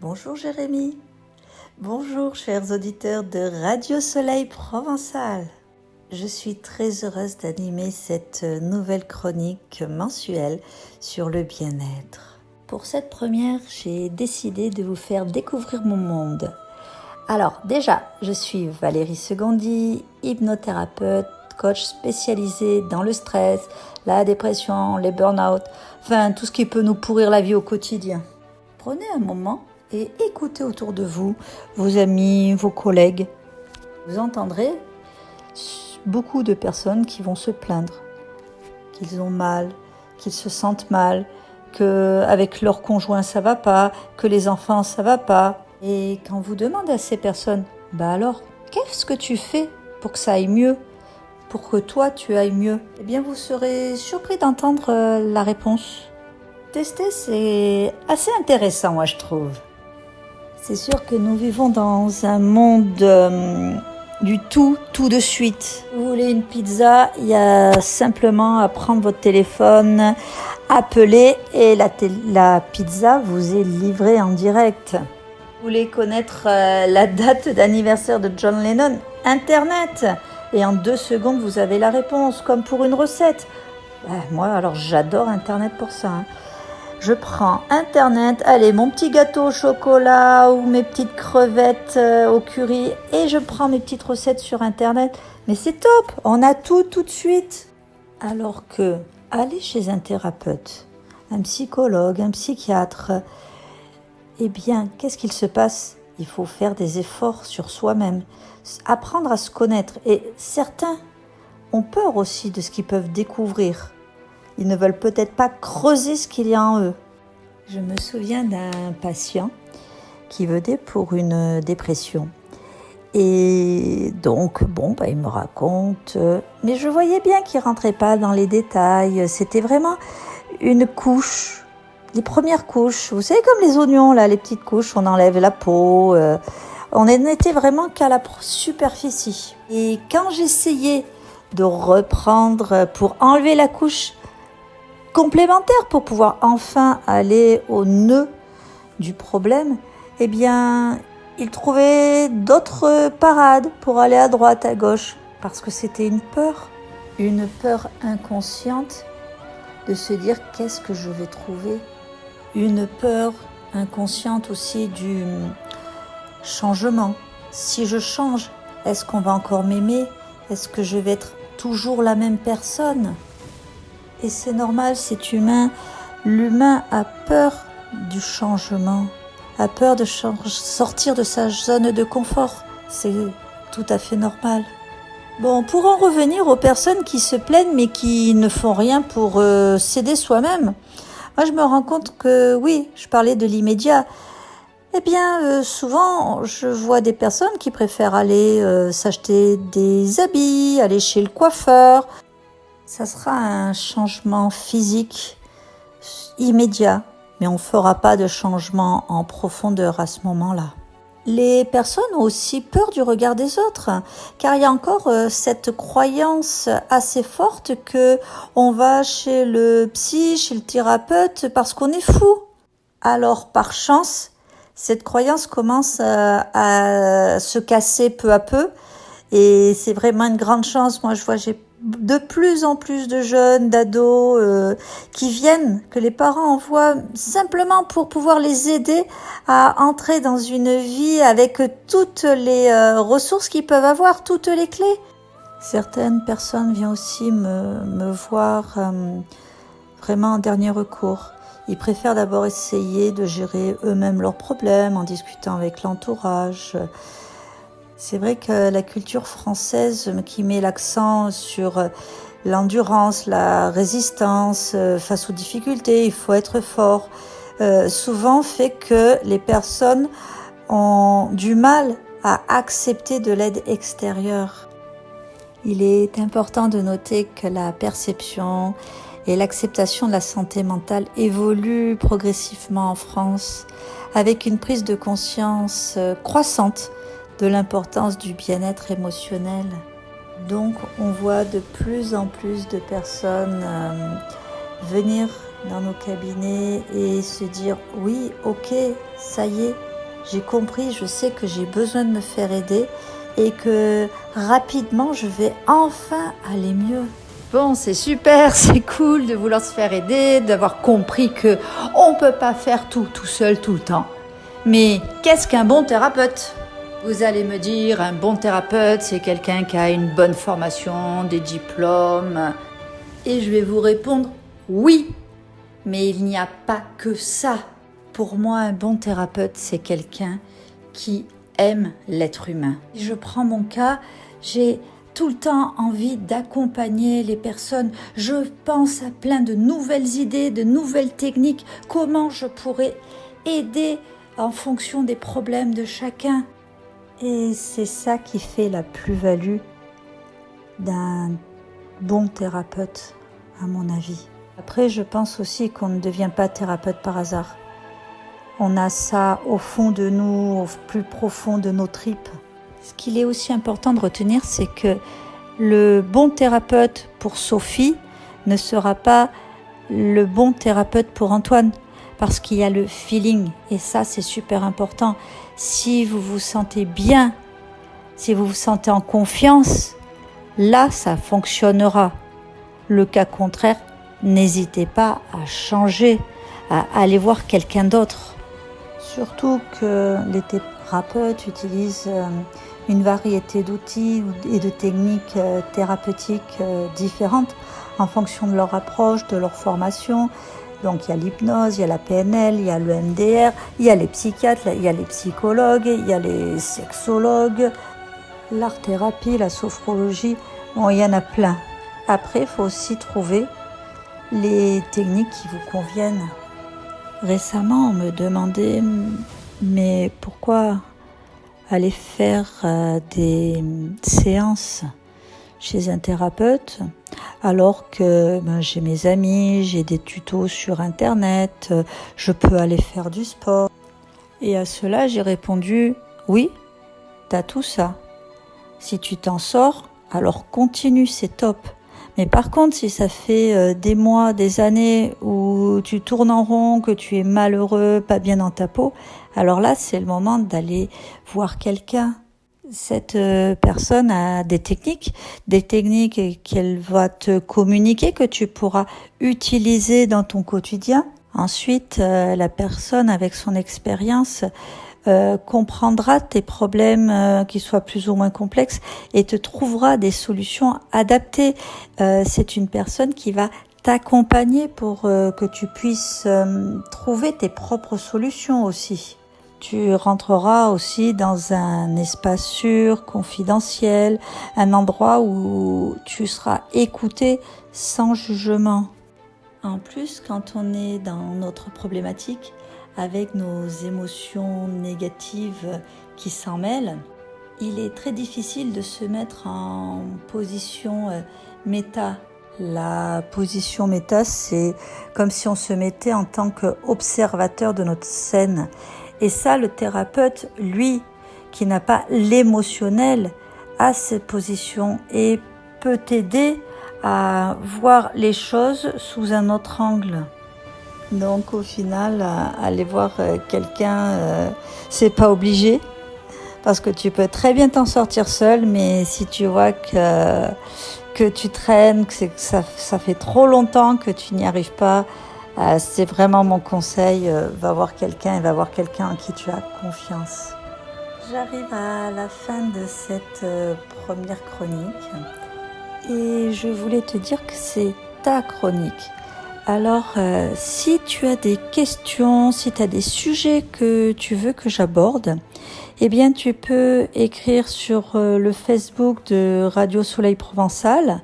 Bonjour Jérémy, bonjour chers auditeurs de Radio Soleil Provençal. Je suis très heureuse d'animer cette nouvelle chronique mensuelle sur le bien-être. Pour cette première, j'ai décidé de vous faire découvrir mon monde. Alors déjà, je suis Valérie Segondi, hypnothérapeute, coach spécialisée dans le stress, la dépression, les burn-out, enfin tout ce qui peut nous pourrir la vie au quotidien. Prenez un moment et écoutez autour de vous, vos amis, vos collègues. Vous entendrez beaucoup de personnes qui vont se plaindre, qu'ils ont mal, qu'ils se sentent mal, qu'avec leur conjoint ça va pas, que les enfants ça va pas. Et quand vous demandez à ces personnes, alors, qu'est-ce que tu fais pour que ça aille mieux, pour que toi tu ailles mieux? Eh bien vous serez surpris d'entendre la réponse. Tester, c'est assez intéressant, moi je trouve. C'est sûr que nous vivons dans un monde du tout de suite. Vous voulez une pizza, il y a simplement à prendre votre téléphone, appeler et la pizza vous est livrée en direct. Vous voulez connaître la date d'anniversaire de John Lennon? Internet. Et en 2 secondes, vous avez la réponse, comme pour une recette. Moi, alors j'adore Internet pour ça. Je prends Internet, allez, mon petit gâteau au chocolat ou mes petites crevettes au curry et je prends mes petites recettes sur Internet. Mais c'est top, on a tout de suite. Alors que aller chez un thérapeute, un psychologue, un psychiatre, eh bien, qu'est-ce qu'il se passe? Il faut faire des efforts sur soi-même, apprendre à se connaître. Et certains ont peur aussi de ce qu'ils peuvent découvrir. Ils ne veulent peut-être pas creuser ce qu'il y a en eux. Je me souviens d'un patient qui venait pour une dépression. Et donc, il me raconte, mais je voyais bien qu'il ne rentrait pas dans les détails. C'était vraiment une couche, les premières couches. Vous savez, comme les oignons, là, les petites couches, on enlève la peau. On n'était vraiment qu'à la superficie. Et quand j'essayais de reprendre pour enlever la couche complémentaire pour pouvoir enfin aller au nœud du problème, eh bien, il trouvait d'autres parades pour aller à droite, à gauche, parce que c'était une peur inconsciente de se dire qu'est-ce que je vais trouver, une peur inconsciente aussi du changement. Si je change, est-ce qu'on va encore m'aimer? Est-ce que je vais être toujours la même personne? Et c'est normal, c'est humain. L'humain a peur du changement, a peur de sortir de sa zone de confort. C'est tout à fait normal. Pour en revenir aux personnes qui se plaignent mais qui ne font rien pour s'aider soi-même, moi je me rends compte que oui, je parlais de l'immédiat. Eh bien, souvent, je vois des personnes qui préfèrent aller s'acheter des habits, aller chez le coiffeur. Ça sera un changement physique immédiat, mais on ne fera pas de changement en profondeur à ce moment-là. Les personnes ont aussi peur du regard des autres, car il y a encore cette croyance assez forte que on va chez le psy, chez le thérapeute parce qu'on est fou. Alors, par chance, cette croyance commence à se casser peu à peu, et c'est vraiment une grande chance. Moi, j'ai de plus en plus de jeunes, d'ados qui viennent, que les parents envoient simplement pour pouvoir les aider à entrer dans une vie avec toutes les ressources qu'ils peuvent avoir, toutes les clés. Certaines personnes viennent aussi me voir vraiment en dernier recours. Ils préfèrent d'abord essayer de gérer eux-mêmes leurs problèmes en discutant avec l'entourage. C'est vrai que la culture française qui met l'accent sur l'endurance, la résistance face aux difficultés, il faut être fort, souvent fait que les personnes ont du mal à accepter de l'aide extérieure. Il est important de noter que la perception et l'acceptation de la santé mentale évoluent progressivement en France, avec une prise de conscience croissante de l'importance du bien-être émotionnel. Donc on voit de plus en plus de personnes venir dans nos cabinets et se dire oui, ok, ça y est, J'ai compris, je sais que j'ai besoin de me faire aider et que rapidement, je vais enfin aller mieux. Bon, c'est super, c'est cool de vouloir se faire aider, d'avoir compris que on peut pas faire tout seul tout le temps. Mais qu'est-ce qu'un bon thérapeute ? Vous allez me dire, un bon thérapeute, c'est quelqu'un qui a une bonne formation, des diplômes. Et je vais vous répondre, oui, mais il n'y a pas que ça. Pour moi, un bon thérapeute, c'est quelqu'un qui aime l'être humain. Je prends mon cas, j'ai tout le temps envie d'accompagner les personnes. Je pense à plein de nouvelles idées, de nouvelles techniques, comment je pourrais aider en fonction des problèmes de chacun. Et c'est ça qui fait la plus-value d'un bon thérapeute, à mon avis. Après, je pense aussi qu'on ne devient pas thérapeute par hasard. On a ça au fond de nous, au plus profond de nos tripes. Ce qu'il est aussi important de retenir, c'est que le bon thérapeute pour Sophie ne sera pas le bon thérapeute pour Antoine, parce qu'il y a le feeling, et ça c'est super important. Si vous vous sentez bien, si vous vous sentez en confiance, là ça fonctionnera. Le cas contraire, n'hésitez pas à changer, à aller voir quelqu'un d'autre. Surtout que les thérapeutes utilisent une variété d'outils et de techniques thérapeutiques différentes en fonction de leur approche, de leur formation. Donc il y a l'hypnose, il y a la PNL, il y a le MDR, il y a les psychiatres, il y a les psychologues, il y a les sexologues, l'art-thérapie, la sophrologie, bon, il y en a plein. Après, il faut aussi trouver les techniques qui vous conviennent. Récemment, on me demandait, mais pourquoi aller faire des séances chez un thérapeute alors que j'ai mes amis, j'ai des tutos sur internet, je peux aller faire du sport. Et à cela, j'ai répondu, oui, t'as tout ça. Si tu t'en sors, alors continue, c'est top. Mais par contre, si ça fait des mois, des années où tu tournes en rond, que tu es malheureux, pas bien dans ta peau, alors là, c'est le moment d'aller voir quelqu'un. Cette personne a des techniques qu'elle va te communiquer, que tu pourras utiliser dans ton quotidien. Ensuite, la personne, avec son expérience, comprendra tes problèmes qui soient plus ou moins complexes et te trouvera des solutions adaptées. C'est une personne qui va t'accompagner pour que tu puisses trouver tes propres solutions aussi. Tu rentreras aussi dans un espace sûr, confidentiel, un endroit où tu seras écouté sans jugement. En plus, quand on est dans notre problématique, avec nos émotions négatives qui s'en mêlent, il est très difficile de se mettre en position méta. La position méta, c'est comme si on se mettait en tant qu'observateur de notre scène. Et ça, le thérapeute, lui, qui n'a pas l'émotionnel, a cette position et peut t'aider à voir les choses sous un autre angle. Donc au final, aller voir quelqu'un, c'est pas obligé, parce que tu peux très bien t'en sortir seul, mais si tu vois que tu traînes, que ça fait trop longtemps que tu n'y arrives pas, c'est vraiment mon conseil, va voir quelqu'un et va voir quelqu'un en qui tu as confiance. J'arrive à la fin de cette première chronique et je voulais te dire que c'est ta chronique. Alors, si tu as des questions, si tu as des sujets que tu veux que j'aborde, eh bien, tu peux écrire sur le Facebook de Radio Soleil Provençal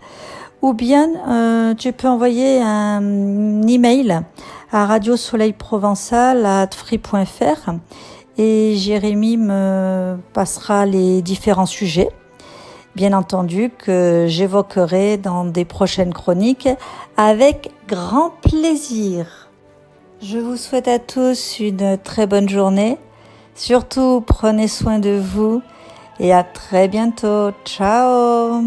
ou bien tu peux envoyer un email à radiosoleilprovençal@free.fr et Jérémy me passera les différents sujets. Bien entendu que j'évoquerai dans des prochaines chroniques avec grand plaisir. Je vous souhaite à tous une très bonne journée. Surtout, prenez soin de vous et à très bientôt. Ciao!